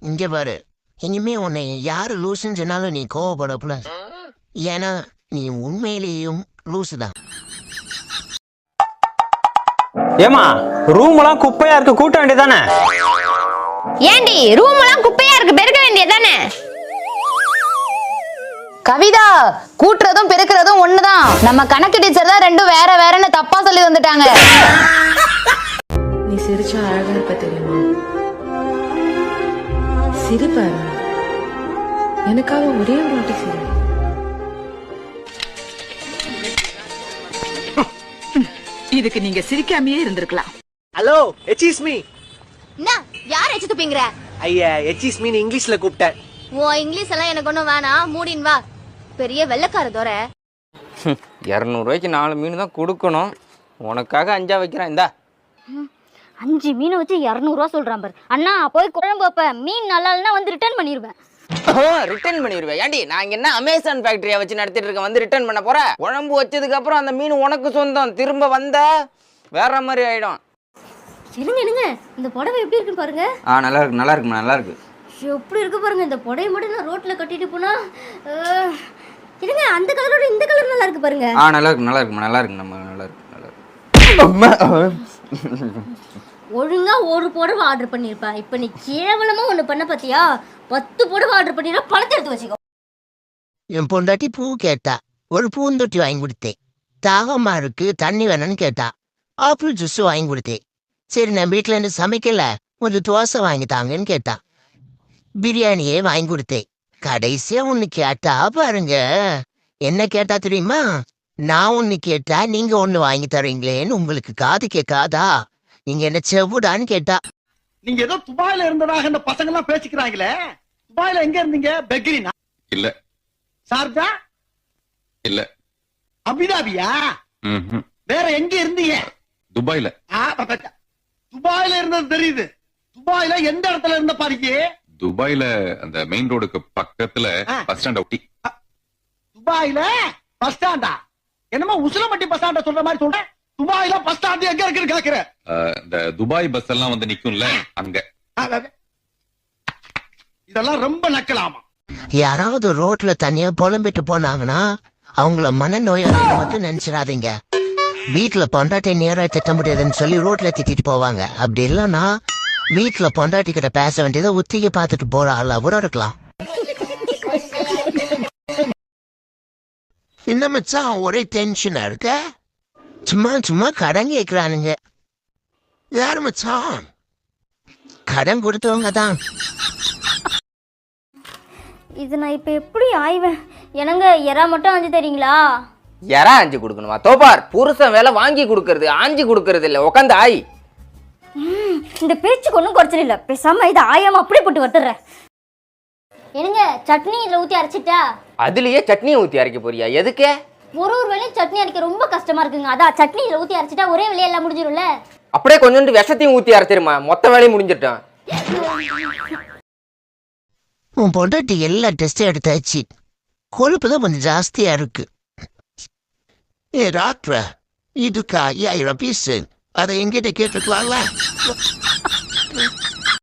இங்க பாரு, இனிமே உன்னை யாரு லூசுன்னு சொன்னாலும் நீ கோவப்படக்கூடாது. ஏன்னா நீ உண்மையிலேயும் லூசு தான். ஏமா ரூம் எல்லாம் குப்பையா இருக்கு, கூட்ட வேண்டியதானே? ஏண்டி ரூம் எல்லாம் குப்பையா இருக்கு, பெருக்க வேண்டியதானே? கவிதா, கூட்டுறதும் பெருக்கிறதும் ஒண்ணுதான். நம்ம கணக்கு டீச்சர் தான் ரெண்டும் வேற வேறன்னு தப்பா சொல்லி வந்துட்டாங்க. நீ சிரிச்சா அழகா இருப்ப தெரியுமா? சிரிப்பாரு, எனக்காக ஒரே ஒரு வாட்டி சிரி. இதுக்கு நீங்க சிரிக்காமையே இருந்திருக்கலாம். ஹலோ, எச்சிஸ் மீ. என்ன யார் எச்சு துப்பிங்கற? ஐயா, எச்சிஸ் மீ இங்கிலீஷ்ல கூப்பிட்டேன். ஓ இங்கிலீஷ் எல்லாம் எனக்கு ஒண்ணும் வேணாம், மூடின் வா. பெரிய வெள்ளக்கார தோற. 200 ரூபாய்க்கு 4 மீன் தான் கொடுக்கணும். உனக்காக 5 வைக்கிறேன். இந்தா 5 மீன் வச்சு 200 ரூபா சொல்றான் பாரு. அண்ணா போய் குழம்பு வைப்பேன், மீன் நல்லா இல்லைன்னா வந்து ரிட்டர்ன் பண்ணிடுவேன். ரிட்டர்ன் பண்ணிடுவேன். ஏண்டி நான் இங்க என்ன அமேசான் ஃபேக்டரியா வச்சு நடத்திட்டு இருக்கேன், வந்து ரிட்டர்ன் பண்ண போற? குழம்பு வச்சதுக்கு அப்புறம் அந்த மீன் உனக்கு சொந்தம். திரும்ப வந்த வேற மாதிரி ஆயிடும். என்னங்க இந்த புடவை எப்படி இருக்குன்னு பாருங்க. நல்லா இருக்கு, நல்லா இருக்கு, நல்லா இருக்கு. எப்படி இருக்கு பாருங்க. இந்த புடவை மட்டும் நான் ரோட்ல கட்டிட்டு போனா என்னங்க அந்த கலரோட இந்த கலர் நல்லா இருக்கு பாருங்க. நல்லா இருக்கு, நல்லா இருக்கு, நல்லா இருக்கு. நம்ம நல்லா இருக்கு, நல்லா இருக்கு. ஒழுங்கா ஒரு புடவை ஆர்டர் பண்ணிருப்பா. இப்ப நீ கேவலமா ஒண்ணு பண்ண பாத்தியா? 10 புடவை ஆர்டர் பண்ணினா பணத்தை எடுத்து வச்சுக்கோ. என் பொண்டாட்டி பூ கேட்டா, ஒரு பூந்தொட்டி வாங்கி கொடுத்தேன். தாகமா இருக்கு, தண்ணி வேணும்னு கேட்டா, ஆப்பிள் ஜூஸ் வாங்கி கொடுத்தேன். சரி நான் வீட்டுல இருந்து சமைக்கல, ஒரு தோசை வாங்கி தாங்கன்னு கேட்டா, பிரியாணியே வாங்கி கொடுத்தேன். கடைசியா ஒண்ணு கேட்டா பாருங்க. என்ன கேட்டா தெரியுமா? நான் ஒண்ணு கேட்டா நீங்க ஒண்ணு வாங்கி தரீங்களேன்னு உங்களுக்கு காது கேட்காதா? நீங்க என்ன செவ்வுடான்னு கேட்டா. நீங்க ஏதோ துபாயில இருந்ததாக இந்த பசங்க எல்லாம் பேசிக்கிறாங்களே. துபாயில எங்க இருந்தீங்க? பெக்ரினா? இல்ல. சார்ஜா? இல்ல. அபிதாபியா? வேற எங்க இருந்தீங்க? துபாயில. துபாயில இருந்தது தெரியுது. துபாயில எந்த இடத்துல இருந்த பாருங்க? துபாயில அந்த மெயின் ரோடுக்கு பக்கத்துல பஸ் ஸ்டாண்ட் ஒட்டி. துபாயில பஸ் ஸ்டாண்டா? என்னமா உசிலம்பட்டி பஸ் ஸ்டாண்ட சொல்ற மாதிரி சொல்ற? துபாயில பஸ் ஸ்டாண்ட் எங்க இருக்குன்னு கேக்குற? இந்த துபாய் பஸ் எல்லாம் வந்து நிக்கும்ல அங்க. இதெல்லாம் ரொம்ப நக்கலாமா? யாராவது ரோட்ல தனியா புலம்பிட்டு போனாங்கன்னா அவங்கள மனநோயாளி மட்டும் நினைச்சிடாதீங்க. வீட்டுல பொண்டாட்டி நேரா திட்ட முடியாதுன்னு சொல்லி ரோட்ல திட்டிட்டு போவாங்க. அப்படி இல்லைன்னா வீட்டுல பொண்டாட்டி கிட்ட பேச வேண்டியதை உத்திகை பார்த்துட்டு போற ஆளா கூட இருக்கலாம். என்ன மச்சான் ஒரே டென்ஷனா இருக்க? சும்மா சும்மா கடன் கேட்கிறானுங்க. யாரு மச்சான்? கடன் கொடுத்தவங்க தான். இது நான் இப்ப எப்படி ஆய்வேன்? என்னங்க எறா மட்டும் ஆஞ்சு தரீங்களா? யாரா ஆஞ்சி கொடுக்கணுமா? தோப்பார் புருஷன் வேலை வாங்கி கொடுக்கறது, ஆஞ்சி கொடுக்கறது இல்ல. உட்காந்து ஆய். இந்த பேச்சுக்கு ஒன்றும் குறைச்சல் இல்லை. பேசாம இதை ஆயாம அப்படி போட்டு வட்டுறேன். என்னங்க சட்னி இதில் ஊற்றி அரைச்சிட்டா? அதுலயே சட்னியை ஊற்றி அரைக்க போறியா? எதுக்கு? ஒரு வேளையும் சட்னி அரைக்க ரொம்ப கஷ்டமா இருக்குங்க. அதான் சட்னி இதில் ஊற்றி அரைச்சிட்டா ஒரே வேலையை எல்லாம் முடிஞ்சிடும்ல. அப்படியே கொஞ்சோண்டு விஷத்தையும் ஊற்றி அரைச்சிருமா, மொத்த வேலையும் முடிஞ்சிட்டான். உன் பொண்டாட்டி எல்லா டெஸ்டும் எடுத்தாச்சு. கொழுப்பு தான் கொஞ்சம் ஜாஸ்தியா இருக்கு. டாக்டர் இதுக்கா 5000 பீஸ் அதை எங்கிட்ட கேட்டுக்கலாம்ல?